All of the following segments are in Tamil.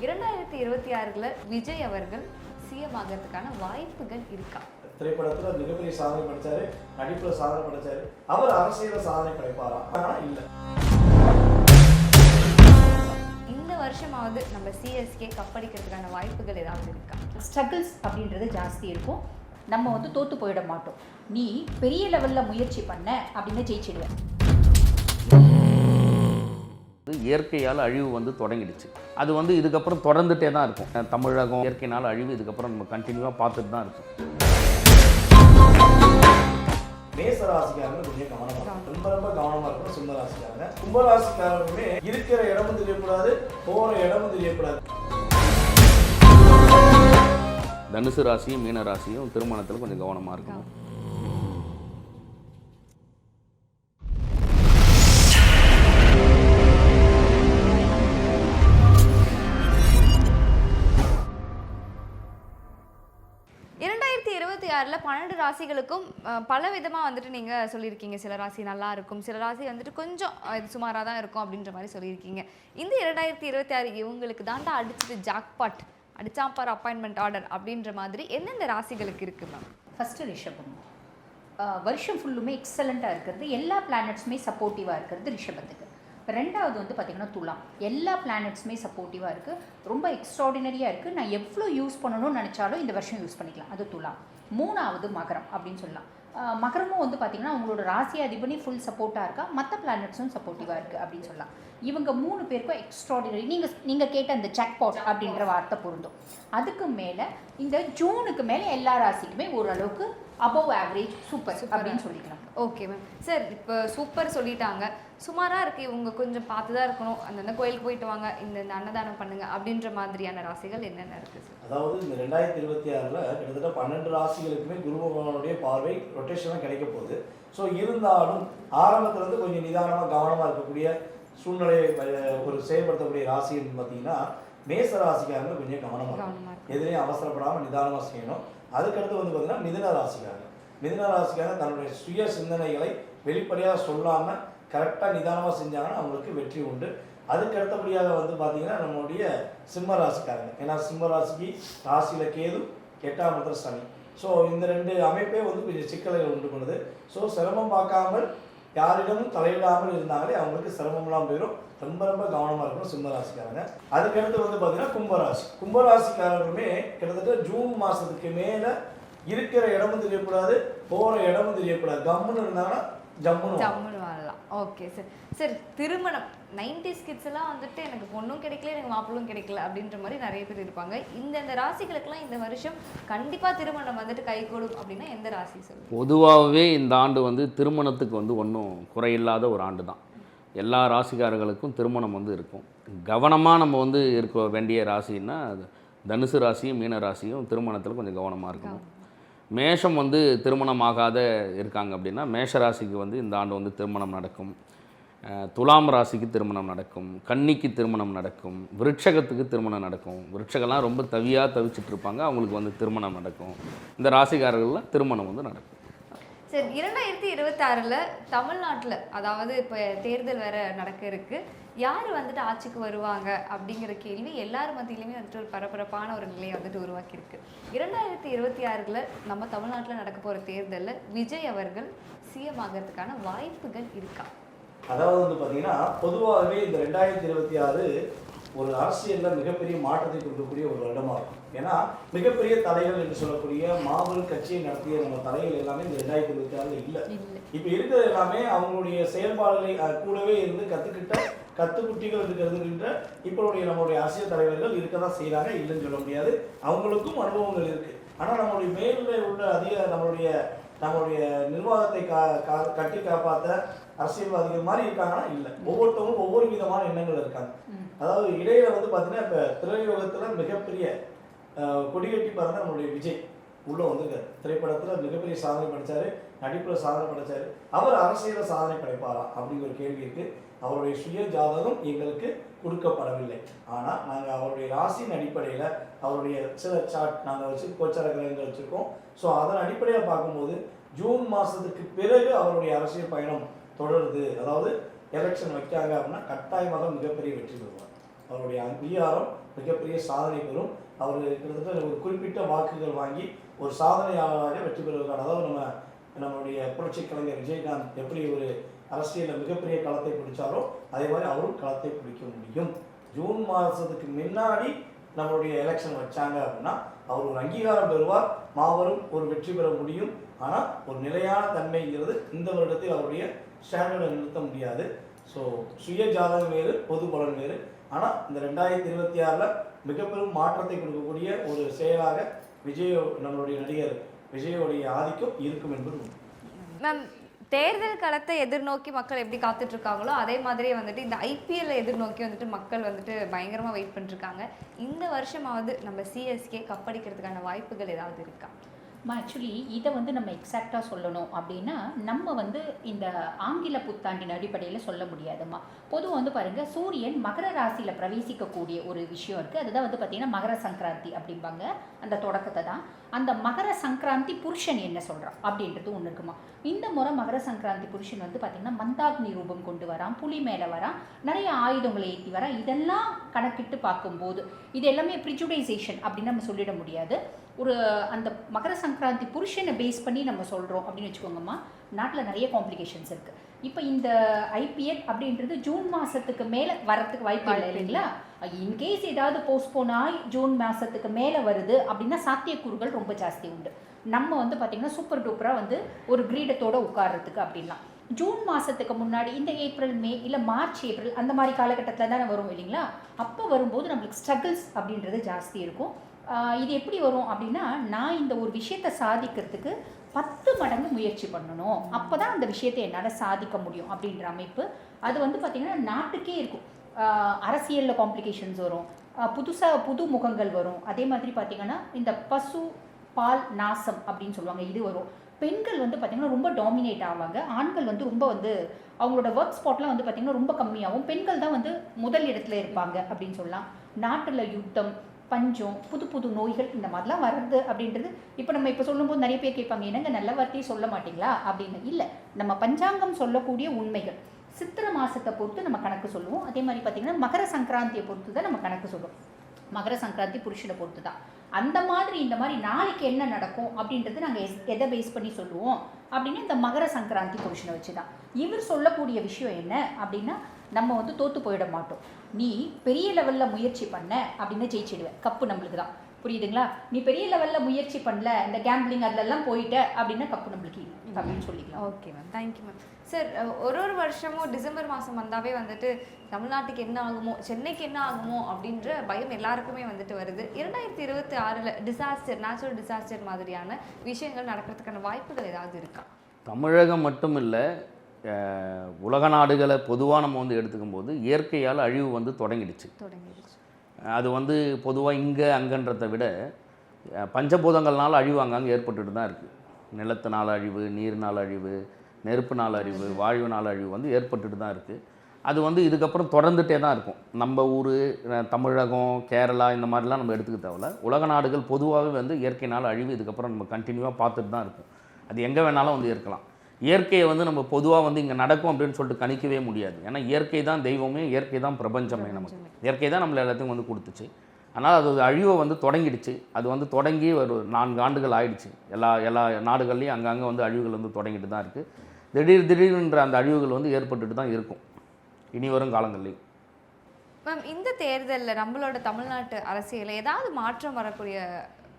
2026ல விஜய் அவர்கள் சிஎம் ஆகிறதுக்கான வாய்ப்புகள் இருக்கா? திரைப்படத்துல மிகப்பெரிய சாதனை படைச்சாரு, நடிப்புல சாதனை படைச்சாரு. அவர் அரசியல சாதனை படைப்பாரா? ஆனா இல்ல. இந்த வருஷமாவது நம்ம சிஎஸ்கே கப்படிக்கிறதுக்கான வாய்ப்புகள் ஏதாவது இருக்கா? ஸ்ட்ரகிள்ஸ் அப்படின்றது ஜாஸ்தி இருக்கும். நம்ம தோற்று போயிட மாட்டோம். நீ பெரிய லெவலில் முயற்சி பண்ண அப்படின்னு ஜெயிச்சிடுவேன். இயற்கையால் அழிவு தொடங்கிடுச்சு. அது இதுக்கப்புறம் தொடர்ந்துட்டே தான் இருக்கும். தமிழகம் இயற்கையினால் அழிவு இதுக்கப்புறம் நம்ம கண்டினியூவாக பார்த்துட்டு தான் இருக்கும். மேசராசிக்காரங்க கொஞ்சம் கவனமா ரொம்ப கவனமா இருக்கணும். சிம்மராசிக்காரங்க, கும்பராசிக்காரங்களுமே இருக்கிற இடமும் தெரியக்கூடாது, போற இடமும் தெரியக்கூடாது. தனுசு ராசியும் மீன ராசியும் திருமணத்தில் கொஞ்சம் கவனமாக இருக்கணும். ல 12 ராசிகளுக்கும் பல விதமாக நீங்கள் சொல்லியிருக்கீங்க. சில ராசி நல்லா இருக்கும், சில ராசி கொஞ்சம் இது சுமாராக தான் இருக்கும் அப்படின்ற மாதிரி சொல்லியிருக்கீங்க. இந்த 2026 இவங்களுக்கு தாண்டா அடிச்சுட்டு ஜாக்பாட் அடிச்சாப்பார் அப்பாயின்மெண்ட் ஆர்டர் அப்படின்ற மாதிரி எந்தெந்த ராசிகளுக்கு இருக்கு மேம்? ஃபஸ்ட்டு ரிஷபம். வருஷம் ஃபுல்லுமே எக்ஸலண்ட்டாக இருக்கிறது, எல்லா பிளானட்ஸுமே சப்போர்ட்டிவாக இருக்கிறது ரிஷபத்துக்கு. ரெண்டாவது பார்த்திங்கன்னா துலாம். எல்லா பிளானட்ஸுமே சப்போர்ட்டிவாக இருக்குது, ரொம்ப எக்ஸ்ட்ராடினரியாக இருக்குது. நான் எவ்வளோ யூஸ் பண்ணணும்னு நினச்சாலும் இந்த வருஷம் யூஸ் பண்ணிக்கலாம். அது துலாம். மூணாவது மகரம் அப்படின்னு சொல்லலாம். மகரமும் பார்த்திங்கன்னா அவங்களோட ராசி அதிபதி ஃபுல் சப்போர்ட்டாக இருக்கா, மற்ற பிளானட்ஸும் சப்போர்ட்டிவாக இருக்குது அப்படின்னு சொல்லலாம். இவங்க 3 பேருக்கும் எக்ஸ்ட்ராடினரி. நீங்கள் கேட்ட அந்த ஜாக்பாட் அப்படின்ற வார்த்தை பொருந்தும். அதுக்கு மேலே இந்த ஜூனுக்கு மேலே எல்லா ராசிக்குமே ஓரளவுக்கு அபவ் ஆவரேஜ் சூப்பர் அப்படின்னு சொல்லிக்கலாம். Okay ma'am. சார், இப்போ சூப்பர் சொல்லிட்டாங்க, சுமாராக இருக்குது, இவங்க கொஞ்சம் பார்த்து தான் இருக்கணும், அந்தந்த கோயிலுக்கு போயிட்டு வாங்க, இந்த அன்னதானம் பண்ணுங்க அப்படின்ற மாதிரியான ராசிகள் என்னென்ன இருக்குது சார்? அதாவது இந்த 2026ல் கிட்டத்தட்ட 12 ராசிகளுக்குமே குரு பகவானுடைய பார்வை ரொட்டேஷனாக கிடைக்க போகுது. ஸோ இருந்தாலும் ஆரம்பத்துலேருந்து கொஞ்சம் நிதானமாக கவனமாக இருக்கக்கூடிய சூழ்நிலையை ஒரு செயல்படுத்தக்கூடிய ராசின்னு பார்த்தீங்கன்னா மேச ராசிக்காரங்க கொஞ்சம் கவனமாக எதிரையும் அவசரப்படாமல் நிதானமாக செய்யணும். அதுக்கடுத்து பார்த்தீங்கன்னா மிதுன ராசிக்காரங்க. மிதுன ராசிக்காரங்க தன்னுடைய சுய சிந்தனைகளை வெளிப்படையாக சொல்லாமல் கரெக்டாக நிதானமாக செஞ்சாங்கன்னா அவங்களுக்கு வெற்றி உண்டு. அதுக்கு அடுத்தபடியாக பார்த்தீங்கன்னா நம்மளுடைய சிம்ம ராசிக்காரங்க. ஏன்னா சிம்ம ராசிக்கு ராசியில் கேது, 8ஆம் இடத்துல சனி. ஸோ இந்த 2 அமைப்பே கொஞ்சம் சிக்கல்கள் உண்டு பண்ணுது. ஸோ சிரமம் பார்க்காமல் யாரிடமும் தலையிடாமல் இருந்தாங்களே அவங்களுக்கு சிரமம்லாம் போயிடும். ரொம்ப கவனமாக இருக்கணும் சிம்ம ராசிக்காரங்க. அதுக்கடுத்து பார்த்தீங்கன்னா கும்பராசி. கும்பராசிக்காரர்களுமே கிட்டத்தட்ட ஜூன் மாதத்துக்கு மேலே இருக்கிற இடமும் தெரியக்கூடாது, போகிற இடமும் தெரியக்கூடாது. கம்முன்னு இருந்தாங்கன்னா ஜம்முன்னு வாழலாம். Okay sir. சார், திருமணம் 90s கிட்ஸ் எல்லாம் எனக்கு பொண்ணும் கிடைக்கல, எனக்கு மாப்பிள்ளும் கிடைக்கல அப்படின்ற மாதிரி நிறைய பேர் இருப்பாங்க. இந்த ராசிகளுக்கெல்லாம் இந்த வருஷம் கண்டிப்பாக திருமணம் கைகூடும் அப்படின்னா எந்த ராசி சொல்லுங்கள்? பொதுவாகவே இந்த ஆண்டு திருமணத்துக்கு ஒன்றும் குறையில்லாத ஒரு ஆண்டு தான். எல்லா ராசிக்காரர்களுக்கும் திருமணம் இருக்கும். கவனமாக நம்ம இருக்க வேண்டிய ராசின்னா தனுசு ராசியும் மீன ராசியும் திருமணத்தில் கொஞ்சம் கவனமாக இருக்கணும். மேஷம் திருமணமாகாத இருக்காங்க அப்படின்னா மேஷ ராசிக்கு இந்த ஆண்டு திருமணம் நடக்கும். துலாம் ராசிக்கு திருமணம் நடக்கும், கன்னிக்கு திருமணம் நடக்கும், விருட்சகத்துக்கு திருமணம் நடக்கும். விருட்சகம்லாம் ரொம்ப தவிச்சிட்டு இருப்பாங்க, அவங்களுக்கு திருமணம் நடக்கும். இந்த ராசிக்காரர்களில் திருமணம் நடக்கும். சரி, 2026ல் தமிழ்நாட்டில் அதாவது இப்போ தேர்தல் வேறு நடக்க இருக்குது, யார் ஆட்சிக்கு வருவாங்க அப்படிங்கிற கேள்வி எல்லார் மத்தியிலுமே ஒரு பரபரப்பான ஒரு நிலையை உருவாக்கியிருக்கு. 2026ல் நம்ம தமிழ்நாட்டில் நடக்க போகிற தேர்தலில் விஜய் அவர்கள் சிஎம் ஆகிறதுக்கான வாய்ப்புகள் இருக்கா? அதாவது பார்த்தீங்கன்னா பொதுவாகவே இந்த 2026 ஒரு அரசியலில் மிகப்பெரிய மாற்றத்தை கொடுக்கக்கூடிய ஒரு இடமா இருக்கும். ஏன்னா மிகப்பெரிய தலைகள் என்று சொல்லக்கூடிய மாபெரும் கட்சியை நடத்திய நம்ம தலைகள் எல்லாமே இந்த 2026 இல்லை. இப்போ இருக்கிறது எல்லாமே அவங்களுடைய செயல்பாடுகளை கூடவே இருந்து கற்றுக்கிட்ட கத்துக்குட்டிகள் இருக்கிறதுன்ற இப்போடைய நம்மளுடைய அரசியல் தலைவர்கள் இருக்க தான் செய்கிறாங்க, இல்லைன்னு சொல்ல முடியாது. அவங்களுக்கும் அனுபவங்கள் இருக்குது. ஆனால் நம்மளுடைய மேலில் உள்ள நம்மளுடைய நிர்வாகத்தை கட்டி காப்பாற்ற அரசியல்வாதிகள் மாதிரி இருக்காங்கன்னா இல்லை. ஒவ்வொருத்தவங்களும் ஒவ்வொரு விதமான எண்ணங்கள் இருக்காங்க. அதாவது இடையில பார்த்தீங்கன்னா இப்போ திரையுலகத்தில் மிகப்பெரிய கொடிகட்டி பறந்த நம்மளுடைய விஜய் உள்ளே வந்துருக்காரு. திரைப்படத்தில் மிகப்பெரிய சாதனை படைச்சாரு, நடிப்பில் சாதனை படைச்சாரு. அவர் அரசியலில் சாதனை படைப்பாரா அப்படிங்கிற ஒரு கேள்வி இருக்குது. அவருடைய சுய ஜாதகம் எங்களுக்கு கொடுக்கப்படவில்லை. ஆனால் நாங்கள் அவருடைய ராசியின் அடிப்படையில் அவருடைய சில சார்ட் நாங்கள் கோச்சார கிரகங்கள் வச்சுருக்கோம். ஸோ அதன் அடிப்படையில் பார்க்கும்போது ஜூன் மாதத்துக்கு பிறகு அவருடைய அரசியல் பயணம் தொடருது. அதாவது எலெக்ஷன் வைக்காங்க அப்படின்னா கட்டாயமாக மிகப்பெரிய வெற்றி பெறுவார். அவருடைய அங்கீகாரம் மிகப்பெரிய சாதனை பெறும். அவர் கிட்டத்தட்ட ஒரு குறிப்பிட்ட வாக்குகள் வாங்கி ஒரு சாதனையாளராக வெற்றி பெறுவதற்கான, அதாவது நம்மளுடைய புரட்சி கலைஞர் விஜயகாந்த் எப்படி ஒரு அரசியலில் மிகப்பெரிய களத்தை பிடிச்சாரோ அதே மாதிரி அவரும் களத்தை பிடிக்க முடியும். ஜூன் மாதத்துக்கு முன்னாடி நம்மளுடைய எலெக்ஷன் வச்சாங்க அப்படின்னா அவர் ஒரு அங்கீகாரம் பெறுவார், மாபெரும் ஒரு வெற்றி பெற முடியும். ஆனால் ஒரு நிலையான தன்மைங்கிறது இந்த வருடத்தில் அவருடைய ஸ்டாண்டர்டை நிறுத்த முடியாது. ஸோ சுய ஜாதகம் வேறு, பொது பலன் வேறு. ஆனால் இந்த 2026 மிகப்பெரும் மாற்றத்தை கொடுக்கக்கூடிய ஒரு செயலாக நம்மளுடைய நடிகர் விஜயோடைய ஆதிக்கம் இருக்கும் என்பது மேம். தேர்தல் களத்தை எதிர்நோக்கி மக்கள் எப்படி காத்துட்டு இருக்காங்களோ அதே மாதிரியே வந்துட்டு இந்த ஐபிஎல் எதிர்நோக்கி வந்துட்டு மக்கள் வந்துட்டு பயங்கரமாக வெயிட் பண்ணிருக்காங்க. இந்த வருஷமாவது நம்ம சிஎஸ்கே கப்படிக்கிறதுக்கான வாய்ப்புகள் ஏதாவது இருக்கா? ஆக்சுவலி இதை வந்து நம்ம எக்ஸாக்டாக சொல்லணும் அப்படின்னா நம்ம வந்து இந்த ஆங்கில புத்தாண்டின் அடிப்படையில் சொல்ல முடியாதும்மா. பொதுவாக வந்து பாருங்கள், சூரியன் மகர ராசியில் பிரவேசிக்கக்கூடிய ஒரு விஷயம் இருக்குது. அதுதான் வந்து பார்த்திங்கன்னா மகர சங்கராந்தி அப்படிம்பாங்க. அந்த தொடக்கத்தை தான் அந்த மகர சங்கராந்தி புருஷன் என்ன சொல்கிறான் அப்படின்றது ஒன்று இருக்குமா. இந்த முறை மகர சங்கராந்தி புருஷன் வந்து பார்த்திங்கன்னா மந்தாக்னி ரூபம் கொண்டு வரான், புலி மேலே வரான், நிறைய ஆயுதங்களை ஏற்றி வரான். இதெல்லாம் கணக்கிட்டு பார்க்கும்போது இது எல்லாமே ப்ரிஜுடைசேஷன் அப்படின்னு நம்ம சொல்லிட முடியாது. ஒரு அந்த மகர சங்கராந்தி புருஷனை பேஸ் பண்ணி நம்ம சொல்கிறோம் அப்படின்னு வச்சுக்கோங்கம்மா. நாட்டில் நிறைய காம்ப்ளிகேஷன்ஸ் இருக்குது. இப்போ இந்த ஐபிஎல் அப்படின்றது ஜூன் மாதத்துக்கு மேலே வரத்துக்கு வாய்ப்பு இல்லை இல்லைங்களா. இன்கேஸ் ஏதாவது போஸ்ட்போன் ஆகி ஜூன் மாதத்துக்கு மேலே வருது அப்படின்னா சாத்தியக்கூறுகள் ரொம்ப ஜாஸ்தி உண்டு. நம்ம வந்து பார்த்திங்கன்னா சூப்பர் டூப்பராக வந்து ஒரு கிரீடத்தோடு உட்கார்றதுக்கு அப்படின்லாம் ஜூன் மாதத்துக்கு முன்னாடி இந்த ஏப்ரல், மே இல்லை மார்ச், ஏப்ரல் அந்த மாதிரி காலகட்டத்தில் தானே வரும் இல்லைங்களா. அப்போ வரும்போது நம்மளுக்கு ஸ்ட்ரகிள்ஸ் அப்படின்றது ஜாஸ்தி இருக்கும். இது எப்படி வரும் அப்படின்னா, நான் இந்த ஒரு விஷயத்தை சாதிக்கிறதுக்கு 10 மடங்கு முயற்சி பண்ணணும், அப்போ தான் அந்த விஷயத்தை என்னால் சாதிக்க முடியும் அப்படின்ற அமைப்பு. அது வந்து பார்த்திங்கன்னா நாட்டுக்கே இருக்கும். அரசியலில் காம்ப்ளிகேஷன்ஸ் வரும், புது முகங்கள் வரும். அதே மாதிரி பார்த்திங்கன்னா இந்த பசு பால் நாசம் அப்படின்னு சொல்லுவாங்க, இது வரும். பெண்கள் வந்து பார்த்திங்கன்னா ரொம்ப டாமினேட் ஆவாங்க. ஆண்கள் வந்து ரொம்ப வந்து அவங்களோட ஒர்க் ஸ்பாட்லாம் வந்து பார்த்திங்கன்னா ரொம்ப கம்மியாகும். பெண்கள் தான் வந்து முதல் இடத்துல இருப்பாங்க அப்படின்னு சொல்லலாம். நாட்டில் யுத்தம், பஞ்சம், புது நோய்கள் இந்த மாதிரிலாம் வர்றது அப்படின்றது இப்போ நம்ம இப்போ சொல்லும்போது நிறைய பேர் கேட்பாங்க, என்னங்க நல்ல வார்த்தையை சொல்ல மாட்டிங்களா அப்படின்னு. இல்லை, நம்ம பஞ்சாங்கம் சொல்லக்கூடிய உண்மைகள். சித்திரை மாதத்தை பொறுத்து நம்ம கணக்கு சொல்லுவோம். அதே மாதிரி பார்த்திங்கன்னா மகர சங்கராந்தியை பொறுத்து தான் நம்ம கணக்கு சொல்லுவோம். மகர சங்கராந்தி புருஷனை பொறுத்து தான். அந்த மாதிரி இந்த மாதிரி நாளைக்கு என்ன நடக்கும் அப்படின்றது நாங்கள் எதை பேஸ் பண்ணி சொல்லுவோம் அப்படின்னா இந்த மகர சங்கராந்தி புருஷனை வச்சு தான். இவர் சொல்லக்கூடிய விஷயம் என்ன அப்படின்னா, நம்ம வந்து தோற்று போயிட மாட்டோம். நீ பெரிய லெவலில் முயற்சி பண்ண அப்படின்னா ஜெயிச்சிடுவேன், கப்பு நம்மளுக்கு தான். புரியுதுங்களா. நீ பெரிய லெவலில் முயற்சி பண்ணல, இந்த கேம்பிளிங் அதிலெல்லாம் போயிட்ட அப்படின்னா கப்பு நம்மளுக்கு அப்படின்னு சொல்லிக்கலாம். Okay ma'am, thank you ma'am. Sir, ஒரு வருஷமும் டிசம்பர் மாதம் வந்தாவே வந்துட்டு தமிழ்நாட்டுக்கு என்ன ஆகுமோ, சென்னைக்கு என்ன ஆகுமோ அப்படின்ற பயம் எல்லாருக்குமே வந்துட்டு வருது. 2026 டிசாஸ்டர், நேச்சுரல் டிசாஸ்டர் மாதிரியான விஷயங்கள் நடக்கிறதுக்கான வாய்ப்புகள் ஏதாவது இருக்கா? தமிழகம் மட்டும் இல்லை, உலக நாடுகளை பொதுவாக நம்ம வந்து எடுத்துக்கும் போது இயற்கையால் அழிவு வந்து தொடங்கிடுச்சு. அது வந்து பொதுவாக இங்கே அங்கன்றதை விட பஞ்சபூதங்கள்னால அழிவு அங்கங்கே ஏற்பட்டுட்டு தான் இருக்குது. நிலத்தினால் அழிவு, நீர்னால் அழிவு, நெருப்புனால் அழிவு, வாழ்வுனால் அழிவு வந்து ஏற்பட்டுட்டு தான் இருக்குது. அது வந்து இதுக்கப்புறம் தொடர்ந்துகிட்டே தான் இருக்கும். நம்ம ஊர், தமிழகம், கேரளா இந்த மாதிரிலாம் நம்ம எடுத்துக்க தேவையில்ல. உலக நாடுகள் பொதுவாகவே வந்து இயற்கையினால் அழிவு இதுக்கப்புறம் நம்ம கண்டினியூவாக பார்த்துட்டு தான் இருக்கும். அது எங்கே வேணாலும் வந்து இருக்கலாம். இயற்கையை வந்து நம்ம பொதுவாக வந்து இங்கே நடக்கும் அப்படின்னு சொல்லிட்டு கணிக்கவே முடியாது. ஏன்னா இயற்கை தான் தெய்வமே, இயற்கை தான் பிரபஞ்சமே. நமக்கு இயற்கை தான் நம்மளை எல்லாத்தையும் வந்து கொடுத்துச்சு. ஆனால் அது அழிவை வந்து தொடங்கிடுச்சு. அது வந்து தொடங்கி ஒரு 4 ஆண்டுகள் ஆயிடுச்சு. எல்லா நாடுகள்லையும் அங்கங்கே வந்து அழிவுகள் வந்து தொடங்கிட்டு தான் இருக்குது. திடீர்ன்ற அந்த அழிவுகள் வந்து ஏற்பட்டுட்டு தான் இருக்கும் இனி வரும் காலங்கள்லையும். மேம், இந்த தேர்தலில் நம்மளோட தமிழ்நாட்டு அரசியலில் ஏதாவது மாற்றம் வரக்கூடிய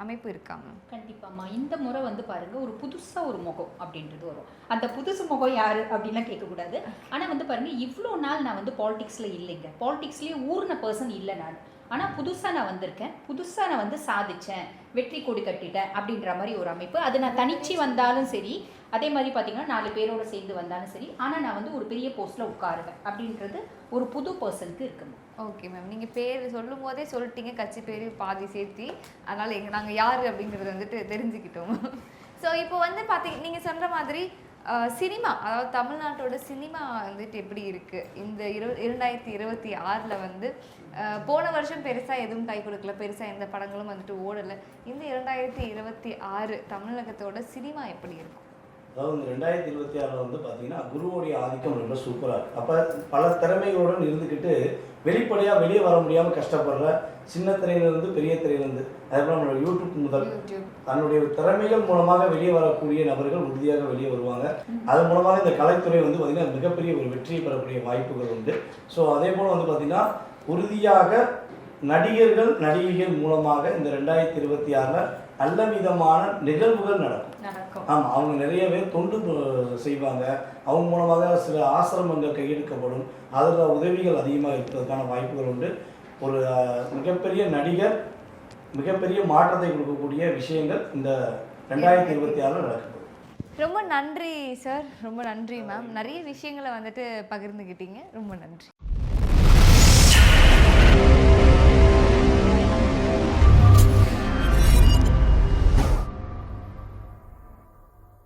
அமைப்பு இருக்காங்க? கண்டிப்பாம்மா. இந்த முறை வந்து பாருங்கள், ஒரு புதுசாக ஒரு முகம் அப்படின்றது வரும். அந்த புதுசு முகம் யார் அப்படின்லாம் கேட்கக்கூடாது. ஆனால் வந்து பாருங்கள், இவ்வளோ நாள் நான் வந்து பாலிடிக்ஸில் இல்லைங்க, பாலிடிக்ஸ்லேயே ஊர்ன பர்சன் இல்லை நான். ஆனால் புதுசாக நான் வந்திருக்கேன், புதுசாக நான் வந்து சாதித்தேன், வெற்றி கொடி கட்டிட்டேன் அப்படின்ற மாதிரி ஒரு அமைப்பு. அது நான் தனிச்சு வந்தாலும் சரி, அதே மாதிரி பார்த்திங்கன்னா 4 பேரோடு சேர்ந்து வந்தாலும் சரி, ஆனால் நான் வந்து ஒரு பெரிய போஸ்ட்டில் உட்காருவேன் அப்படின்றது ஒரு புது பர்சனுக்கு இருக்குங்க. ஓகே மேம், நீங்கள் பேர் சொல்லும் போதே சொல்லிட்டீங்க, கட்சி பேர் பாதி சேர்த்தி. அதனால் நாங்கள் யார் அப்படிங்கிறது வந்துட்டு தெரிஞ்சுக்கிட்டோம். ஸோ இப்போ வந்து நீங்கள் சொல்கிற மாதிரி சினிமா, அதாவது தமிழ்நாட்டோட சினிமா வந்துட்டு எப்படி இருக்குது இந்த 2026 வந்து போன வருஷம் பெருசாக எதுவும் கை கொடுக்கல, பெருசாக எந்த படங்களும் வந்துட்டு ஓடலை. இந்த 2026 தமிழகத்தோட சினிமா எப்படி இருக்கும்? அதாவது இந்த 2026 வந்து பார்த்தீங்கன்னா குருவோடைய ஆதிக்கம் ரொம்ப சூப்பராக இருக்குது. அப்போ பல திறமைகளுடன் இருந்துக்கிட்டு வெளிப்படையாக வெளியே வர முடியாமல் கஷ்டப்படுற சின்ன திரையிலிருந்து பெரிய திரையிலிருந்து அதேபோல் நம்மளோட யூடியூப் முதல் தன்னுடைய திறமைகள் மூலமாக வெளியே வரக்கூடிய நபர்கள் உறுதியாக வெளியே வருவாங்க. அதன் மூலமாக இந்த கலைத்துறை வந்து பார்த்திங்கன்னா மிகப்பெரிய ஒரு வெற்றியை பெறக்கூடிய வாய்ப்புகள் உண்டு. ஸோ அதே போல் வந்து பார்த்திங்கன்னா உறுதியாக நடிகர்கள் நடிகைகள் மூலமாக இந்த 2026 நல்ல விதமான நிகழ்வுகள் நடக்கும். ஆமாம், அவங்க நிறைய பேர் தொண்டு செய்வாங்க. அவங்க மூலமாக சில ஆசிரமங்கள் கையெடுக்கப்படும். அதில் உதவிகள் அதிகமாக இருக்கிறதுக்கான வாய்ப்புகள் உண்டு. ஒரு மிகப்பெரிய நடிகர் மிகப்பெரிய மாற்றத்தை கொடுக்கக்கூடிய விஷயங்கள் இந்த 2026 நடக்கும். ரொம்ப நன்றி சார், ரொம்ப நன்றி மேம். நிறைய விஷயங்களை வந்துட்டு பகிர்ந்துக்கிட்டீங்க. ரொம்ப நன்றி.